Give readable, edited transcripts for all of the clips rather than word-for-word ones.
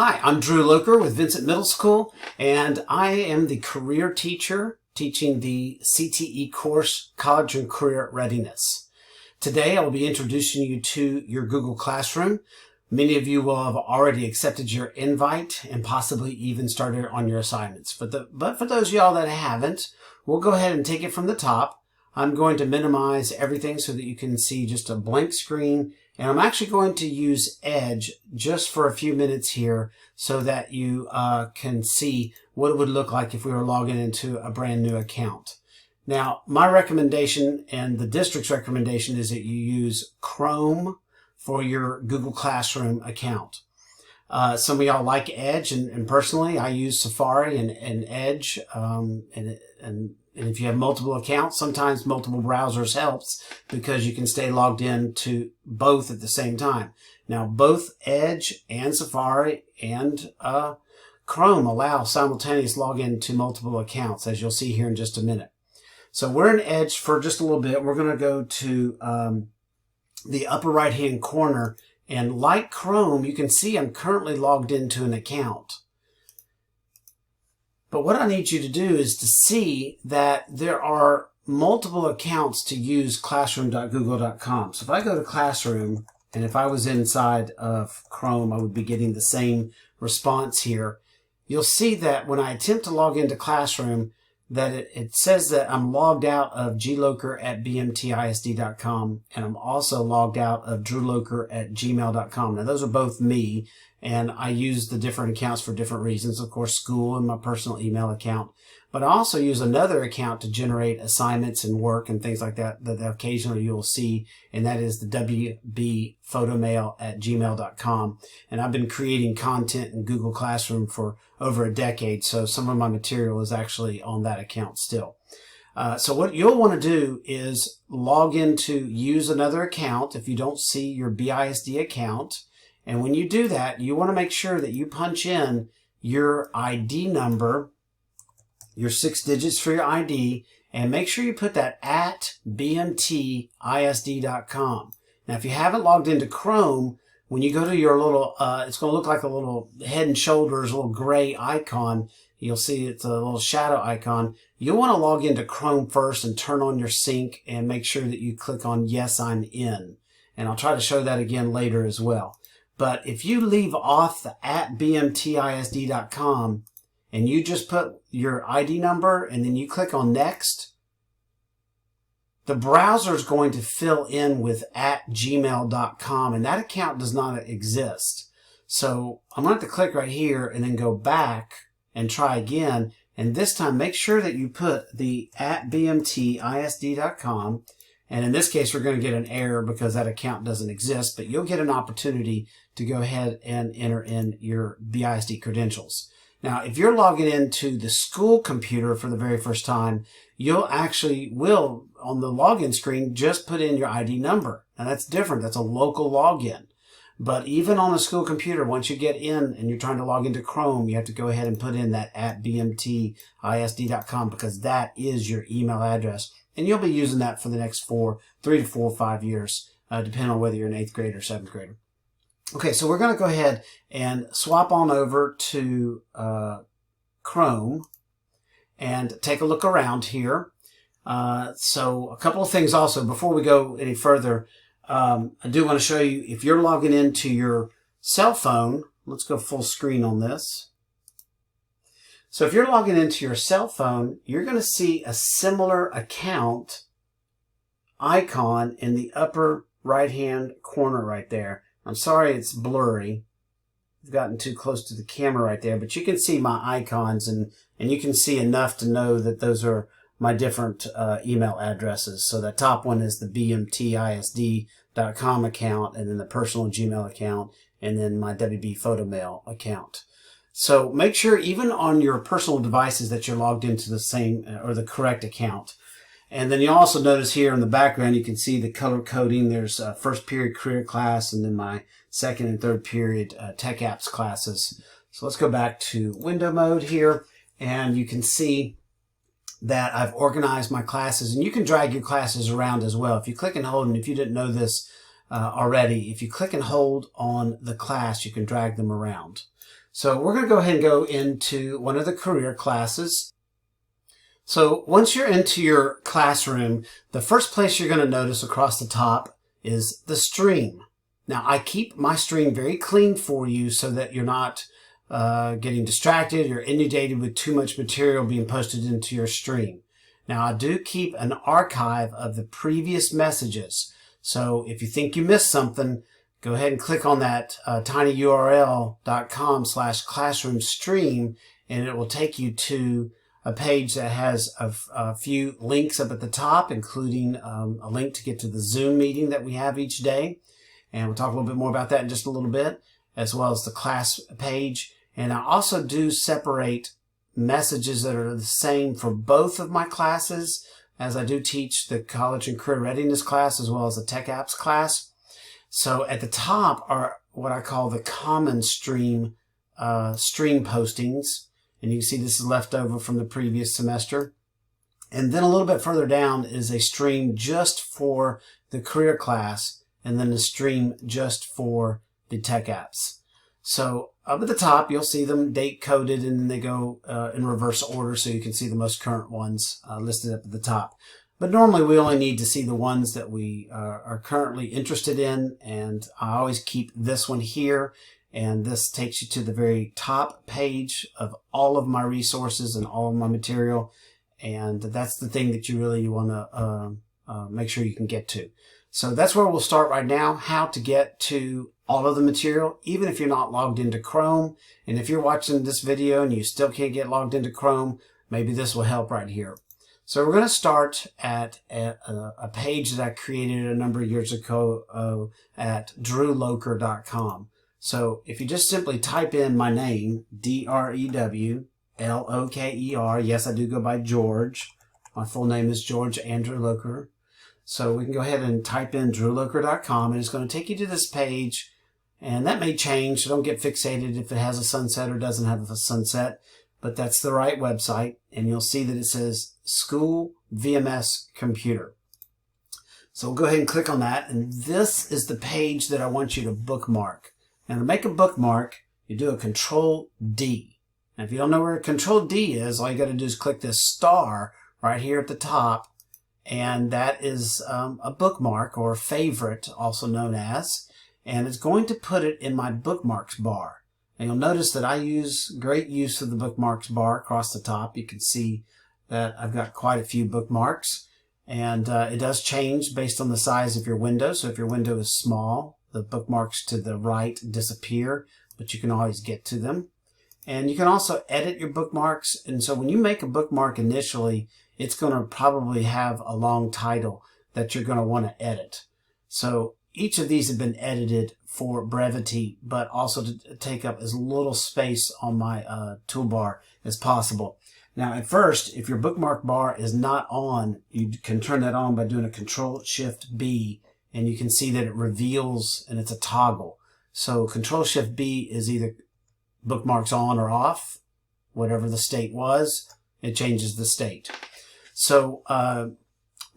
Hi, I'm Drew Loker with Vincent Middle School, and I am the career teacher teaching the CTE course, College and Career Readiness. Today, I will be introducing you to your Google Classroom. Many of you will have already accepted your invite and possibly even started on your assignments. But for those of y'all that haven't, we'll go ahead and take it from the top. I'm going to minimize everything so that you can see just a blank screen. And I'm actually going to use Edge just for a few minutes here so that you can see what it would look like if we were logging into a brand new account. Now, my recommendation and the district's recommendation is that you use Chrome for your Google Classroom account. Some of y'all like Edge, and personally, I use Safari and Edge, and if you have multiple accounts, sometimes multiple browsers helps because you can stay logged in to both at the same time. Now, both Edge and Safari and Chrome allow simultaneous login to multiple accounts, as you'll see here in just a minute. So we're in Edge for just a little bit. We're going to go to the upper right-hand corner, and like Chrome, you can see I'm currently logged into an account. But what I need you to do is to see that there are multiple accounts to use classroom.google.com. So if I go to Classroom, and if I was inside of Chrome, I would be getting the same response here. You'll see that when I attempt to log into Classroom, that it says that I'm logged out of gloker@bmtisd.com, and I'm also logged out of drewloker@gmail.com. Now, those are both me, and I use the different accounts for different reasons. Of course, school and my personal email account. But I also use another account to generate assignments and work and things like that occasionally you'll see, and that is the wbphotomail@gmail.com. And I've been creating content in Google Classroom for over a decade, so some of my material is actually on that account still. So what you'll want to do is log into use another account if you don't see your BISD account. And when you do that, you want to make sure that you punch in your ID number, your 6 digits for your ID, and make sure you put that at bmtisd.com. Now, if you haven't logged into Chrome, when you go to your little, it's going to look like a little head and shoulders, a little gray icon. You'll see it's a little shadow icon. You'll want to log into Chrome first and turn on your sync and make sure that you click on Yes, I'm in. And I'll try to show that again later as well. But if you leave off the at bmtisd.com and you just put your ID number and then you click on Next, the browser is going to fill in with at gmail.com, and that account does not exist. So I'm going to have to click right here and then go back and try again. And this time, make sure that you put the at bmtisd.com. And in this case, we're going to get an error because that account doesn't exist, but you'll get an opportunity to go ahead and enter in your BISD credentials. Now, if you're logging into the school computer for the very first time, you'll will, on the login screen, just put in your ID number. Now, that's different. That's a local login. But even on a school computer, once you get in and you're trying to log into Chrome, you have to go ahead and put in that at bmtisd.com because that is your email address. And you'll be using that for the next 3 to 4 or 5 years, depending on whether you're an 8th grader or 7th grader. Okay, so we're going to go ahead and swap on over to Chrome and take a look around here. So a couple of things also, before we go any further, I do want to show you, if you're logging into your cell phone, let's go full screen on this. So if you're logging into your cell phone, you're going to see a similar account icon in the upper right-hand corner right there. I'm sorry it's blurry. I've gotten too close to the camera right there, but you can see my icons, and you can see enough to know that those are my different email addresses. So the top one is the bmtisd.com account, and then the personal Gmail account, and then my WB Photomail account. So make sure even on your personal devices that you're logged into the same or the correct account. And then you also notice here in the background, you can see the color coding. There's first period career class, and then my second and third period tech apps classes. So let's go back to window mode here, and you can see that I've organized my classes, and you can drag your classes around as well. If you click and hold, and if you didn't know this, already. If you click and hold on the class, you can drag them around. So we're going to go ahead and go into one of the career classes. So once you're into your classroom, the first place you're going to notice across the top is the stream. Now, I keep my stream very clean for you so that you're not getting distracted or inundated with too much material being posted into your stream. Now, I do keep an archive of the previous messages. So if you think you missed something, go ahead and click on that tinyurl.com/classroom stream, and it will take you to a page that has a few links up at the top, including a link to get to the Zoom meeting that we have each day. And we'll talk a little bit more about that in just a little bit, as well as the class page. And I also do separate messages that are the same for both of my classes, as I do teach the College and Career Readiness class as well as the Tech Apps class. So at the top are what I call the common stream postings. And you can see this is left over from the previous semester. And then a little bit further down is a stream just for the career class, and then a stream just for the Tech Apps. So up at the top, you'll see them date coded, and then they go in reverse order, so you can see the most current ones listed up at the top. But normally we only need to see the ones that we are currently interested in, and I always keep this one here, and this takes you to the very top page of all of my resources and all of my material, and that's the thing that you really want to make sure you can get to. So that's where we'll start right now, how to get to all of the material, even if you're not logged into Chrome. And if you're watching this video and you still can't get logged into Chrome, maybe this will help right here. So we're going to start at a page that I created a number of years ago at drewloker.com. So if you just simply type in my name, DREWLOKER, yes, I do go by George. My full name is George Andrew Loker. So we can go ahead and type in drewloker.com, and it's going to take you to this page, and that may change, so don't get fixated if it has a sunset or doesn't have a sunset, but that's the right website, and you'll see that it says School VMS Computer. So we'll go ahead and click on that, and this is the page that I want you to bookmark. Now to make a bookmark, you do a Control-D. Now if you don't know where Control-D is, all you got to do is click this star right here at the top, and that is a bookmark, or favorite, also known as, and it's going to put it in my bookmarks bar. And you'll notice that I use great use of the bookmarks bar across the top. You can see that I've got quite a few bookmarks, and it does change based on the size of your window. So if your window is small, the bookmarks to the right disappear, but you can always get to them. And you can also edit your bookmarks, and so when you make a bookmark initially, it's going to probably have a long title that you're going to want to edit. So each of these have been edited for brevity, but also to take up as little space on my toolbar as possible. Now at first, if your bookmark bar is not on, you can turn that on by doing a Control-Shift-B, and you can see that it reveals, and it's a toggle. So Control-Shift-B is either bookmarks on or off, whatever the state was, it changes the state. So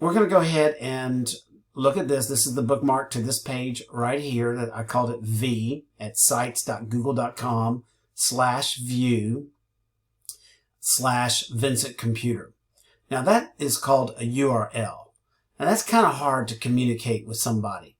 we're going to go ahead and look at this. This is the bookmark to this page right here that I called it V at sites.google.com/view/Vincent Computer. Now that is called a URL. Now that's kind of hard to communicate with somebody.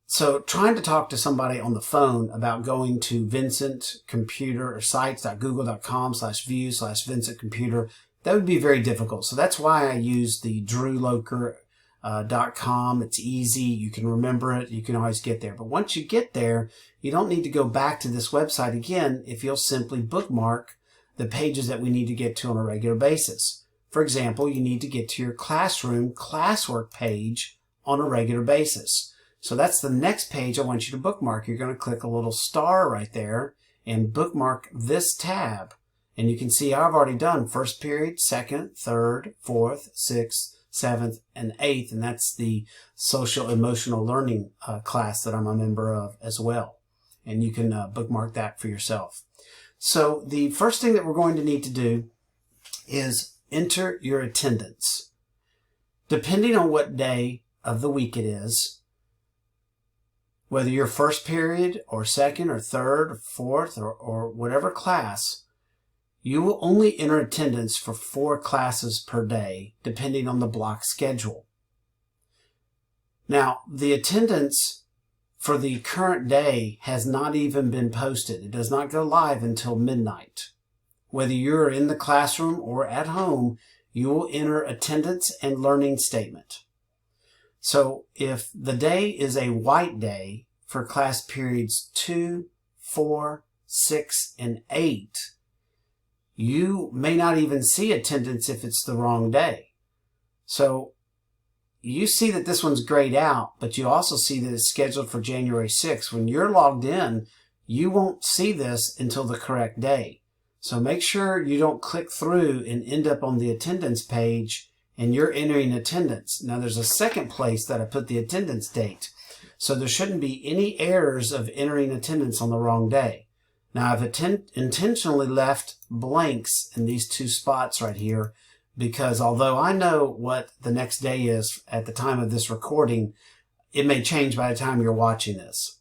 So trying to talk to somebody on the phone about going to Vincent Computer or sites.google.com/view/Vincent Computer, that would be very difficult. So that's why I use the drewloker.com. It's easy. You can remember it. You can always get there. But once you get there, you don't need to go back to this website again if you'll simply bookmark the pages that we need to get to on a regular basis. For example, you need to get to your classroom classwork page on a regular basis. So that's the next page I want you to bookmark. You're going to click a little star right there and bookmark this tab. And you can see I've already done first period, second, third, fourth, sixth, seventh, and eighth. And that's the social emotional learning class that I'm a member of as well. And you can bookmark that for yourself. So the first thing that we're going to need to do is enter your attendance. Depending on what day of the week it is, Whether you're first period or second or third or fourth or whatever class, you will only enter attendance for 4 classes per day, depending on the block schedule. Now, the attendance for the current day has not even been posted. It does not go live until midnight. Whether you're in the classroom or at home, you will enter attendance and learning statement. So if the day is a white day for class periods 2, 4, 6, and 8, you may not even see attendance if it's the wrong day. So you see that this one's grayed out, but you also see that it's scheduled for January 6th. When you're logged in, you won't see this until the correct day. So make sure you don't click through and end up on the attendance page and you're entering attendance. Now there's a second place that I put the attendance date. So there shouldn't be any errors of entering attendance on the wrong day. Now I've intentionally left blanks in these 2 spots right here because although I know what the next day is at the time of this recording, it may change by the time you're watching this.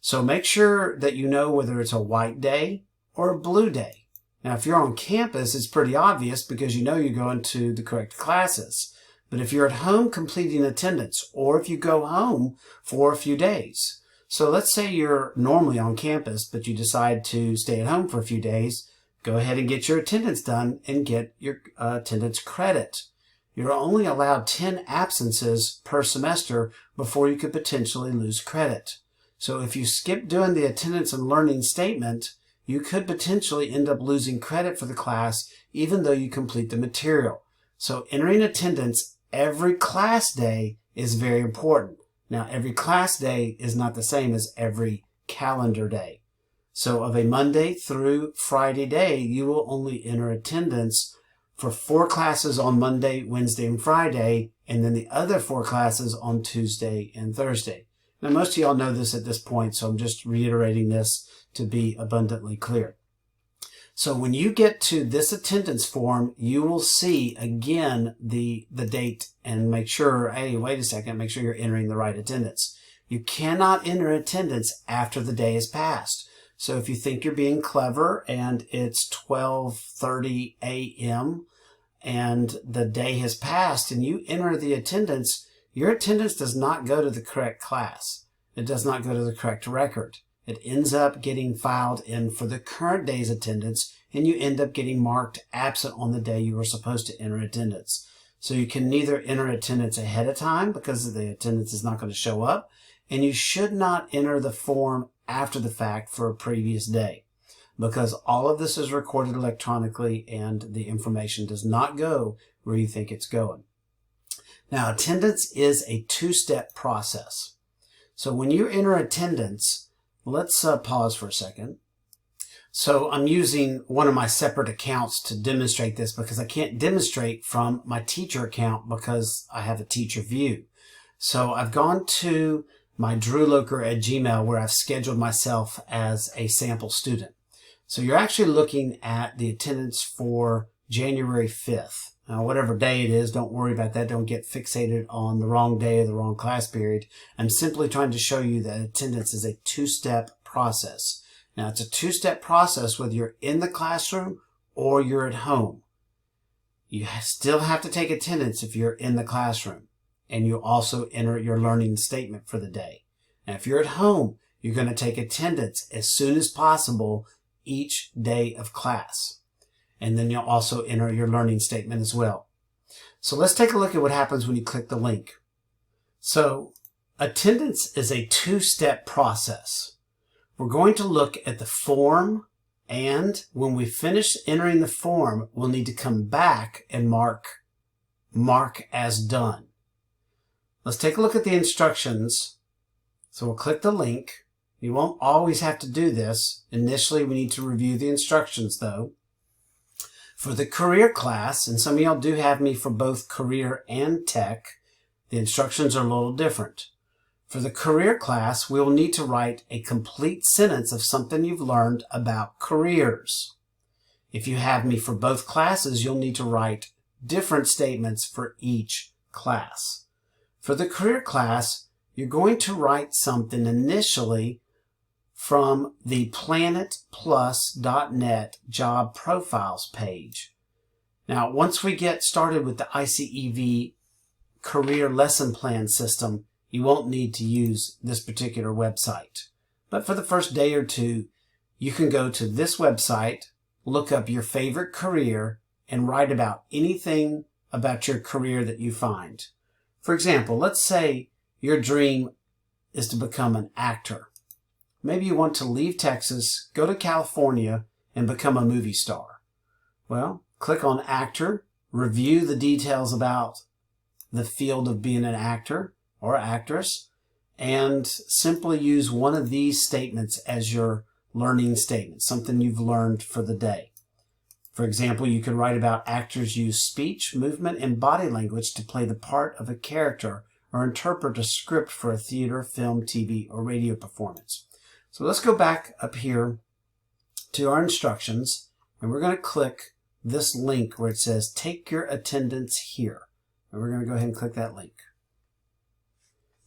So make sure that you know whether it's a white day or a blue day. Now, if you're on campus, it's pretty obvious because you know you're going to the correct classes. But if you're at home completing attendance, or if you go home for a few days. So let's say you're normally on campus, but you decide to stay at home for a few days, go ahead and get your attendance done and get your attendance credit. You're only allowed 10 absences per semester before you could potentially lose credit. So if you skip doing the attendance and learning statement, you could potentially end up losing credit for the class even though you complete the material. So entering attendance every class day is very important. Now, every class day is not the same as every calendar day. So of a Monday through Friday day, you will only enter attendance for 4 classes on Monday, Wednesday, and Friday, and then the other 4 classes on Tuesday and Thursday. Now, most of y'all know this at this point, so I'm just reiterating this to be abundantly clear. So when you get to this attendance form, you will see again the date and make sure, hey, wait a second, make sure you're entering the right attendance. You cannot enter attendance after the day has passed. So if you think you're being clever and it's 12:30 a.m. and the day has passed and you enter the attendance, your attendance does not go to the correct class. It does not go to the correct record. It ends up getting filed in for the current day's attendance, and you end up getting marked absent on the day you were supposed to enter attendance. So you can neither enter attendance ahead of time because the attendance is not going to show up, and you should not enter the form after the fact for a previous day because all of this is recorded electronically and the information does not go where you think it's going. Now, attendance is a 2-step process. So when you enter attendance, let's pause for a second. So I'm using one of my separate accounts to demonstrate this because I can't demonstrate from my teacher account because I have a teacher view. So I've gone to my drewloker@gmail where I've scheduled myself as a sample student. So you're actually looking at the attendance for January 5th. Now, whatever day it is, don't worry about that. Don't get fixated on the wrong day or the wrong class period. I'm simply trying to show you that attendance is a 2-step process. Now, it's a 2-step process whether you're in the classroom or you're at home. You still have to take attendance if you're in the classroom, and you also enter your learning statement for the day. Now, if you're at home, you're going to take attendance as soon as possible each day of class. And then you'll also enter your learning statement as well. So let's take a look at what happens when you click the link. So attendance is a 2-step process. We're going to look at the form, and when we finish entering the form, we'll need to come back and mark as done. Let's take a look at the instructions. So we'll click the link. You won't always have to do this. Initially, we need to review the instructions though. For the career class, and some of y'all do have me for both career and tech, the instructions are a little different. For the career class, we will need to write a complete sentence of something you've learned about careers. If you have me for both classes, you'll need to write different statements for each class. For the career class, you're going to write something initially from the planetplus.net job profiles page. Now, once we get started with the ICEV career lesson plan system, you won't need to use this particular website. But for the first day or two, you can go to this website, look up your favorite career, and write about anything about your career that you find. For example, let's say your dream is to become an actor. Maybe you want to leave Texas, go to California, and become a movie star. Well, click on actor, review the details about the field of being an actor or actress, and simply use one of these statements as your learning statement, something you've learned for the day. For example, you could write about actors use speech, movement, and body language to play the part of a character or interpret a script for a theater, film, TV, or radio performance. So let's go back up here to our instructions, and we're going to click this link where it says take your attendance here. And we're going to go ahead and click that link.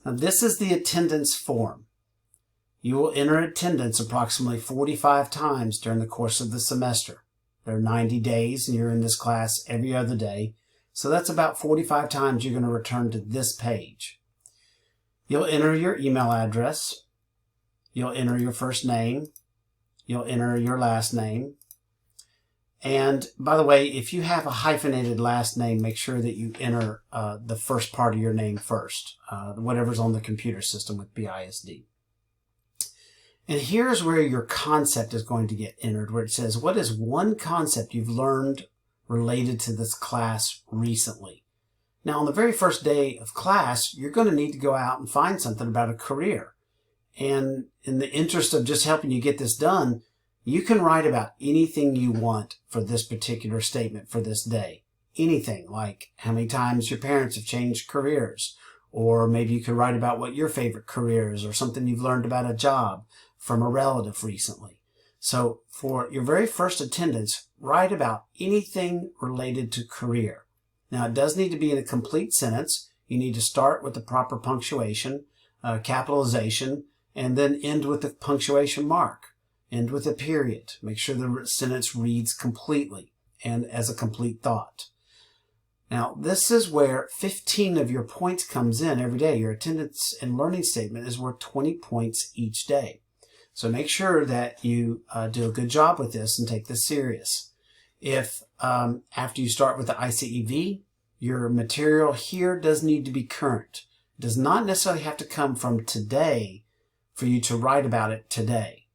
Now this is the attendance form. You will enter attendance approximately 45 times during the course of the semester. There are 90 days and you're in this class every other day. So that's about 45 times you're going to return to this page. You'll enter your email address. You'll enter your first name. You'll enter your last name. And by the way, if you have a hyphenated last name, make sure that you enter the first part of your name first, whatever's on the computer system with BISD. And here's where your concept is going to get entered, where it says, what is one concept you've learned related to this class recently? Now, on the very first day of class, you're going to need to go out and find something about a career. And in the interest of just helping you get this done, you can write about anything you want for this particular statement for this day. Anything, like how many times your parents have changed careers, or maybe you could write about what your favorite career is, or something you've learned about a job from a relative recently. So for your very first attendance, write about anything related to career. Now, it does need to be in a complete sentence. You need to start with the proper punctuation, capitalization, and then end with the punctuation mark. End with a period. Make sure the sentence reads completely and as a complete thought. Now, this is where 15 of your points comes in every day. Your attendance and learning statement is worth 20 points each day. So make sure that you do a good job with this and take this serious. If after you start with the ICEV, your material here does need to be current. It does not necessarily have to come from today for you to write about it today.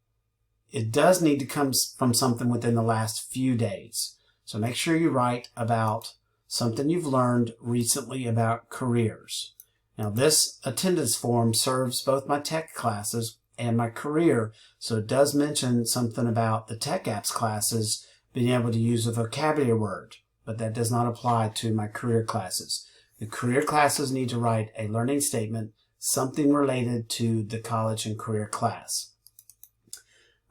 It does need to come from something within the last few days. So make sure you write about something you've learned recently about careers. Now, this attendance form serves both my tech classes and my career, so it does mention something about the tech apps classes being able to use a vocabulary word, but that does not apply to my career classes. The career classes need to write a learning statement, something related to the college and career class.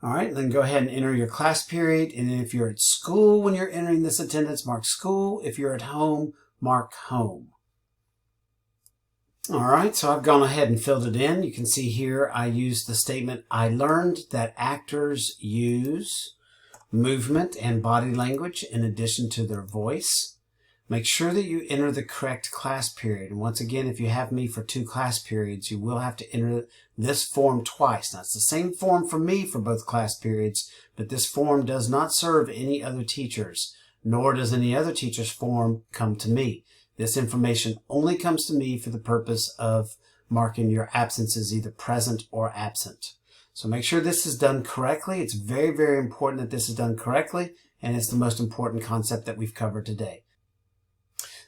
All right, then go ahead and enter your class period. And if you're at school when you're entering this attendance, mark school. If you're at home, mark home. All right, so I've gone ahead and filled it in. You can see here I used the statement, I learned that actors use movement and body language in addition to their voice. Make sure that you enter the correct class period. And once again, if you have me for 2 class periods, you will have to enter this form twice. Now, it's the same form for me for both class periods, but this form does not serve any other teachers, nor does any other teacher's form come to me. This information only comes to me for the purpose of marking your absences, either present or absent. So make sure this is done correctly. It's very, very important that this is done correctly, and it's the most important concept that we've covered today.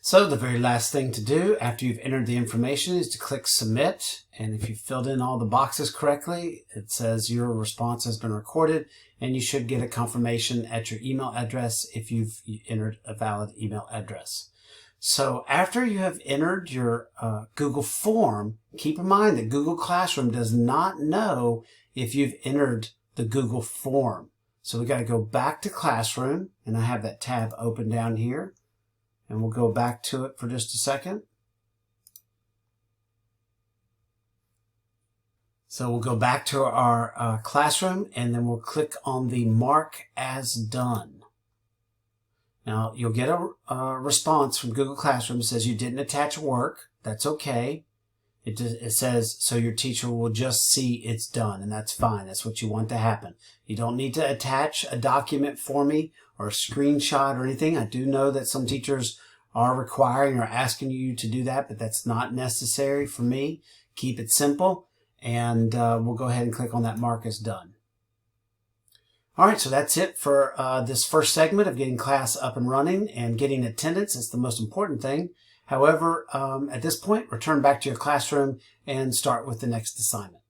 So the very last thing to do after you've entered the information is to click submit. And if you've filled in all the boxes correctly, it says your response has been recorded, and you should get a confirmation at your email address if you've entered a valid email address. So after you have entered your Google form, keep in mind that Google Classroom does not know if you've entered the Google form. So we got to go back to Classroom, and I have that tab open down here. And we'll go back to it for just a second. So we'll go back to our classroom, and then we'll click on the Mark as Done. Now, you'll get a response from Google Classroom that says you didn't attach work. That's okay. It says, so your teacher will just see it's done, and that's fine. That's what you want to happen. You don't need to attach a document for me or a screenshot or anything. I do know that some teachers are requiring or asking you to do that, but that's not necessary for me. Keep it simple, and we'll go ahead and click on that Mark as Done. All right, so that's it for this first segment of getting class up and running and getting attendance. It's the most important thing. However, at this point, return back to your classroom and start with the next assignment.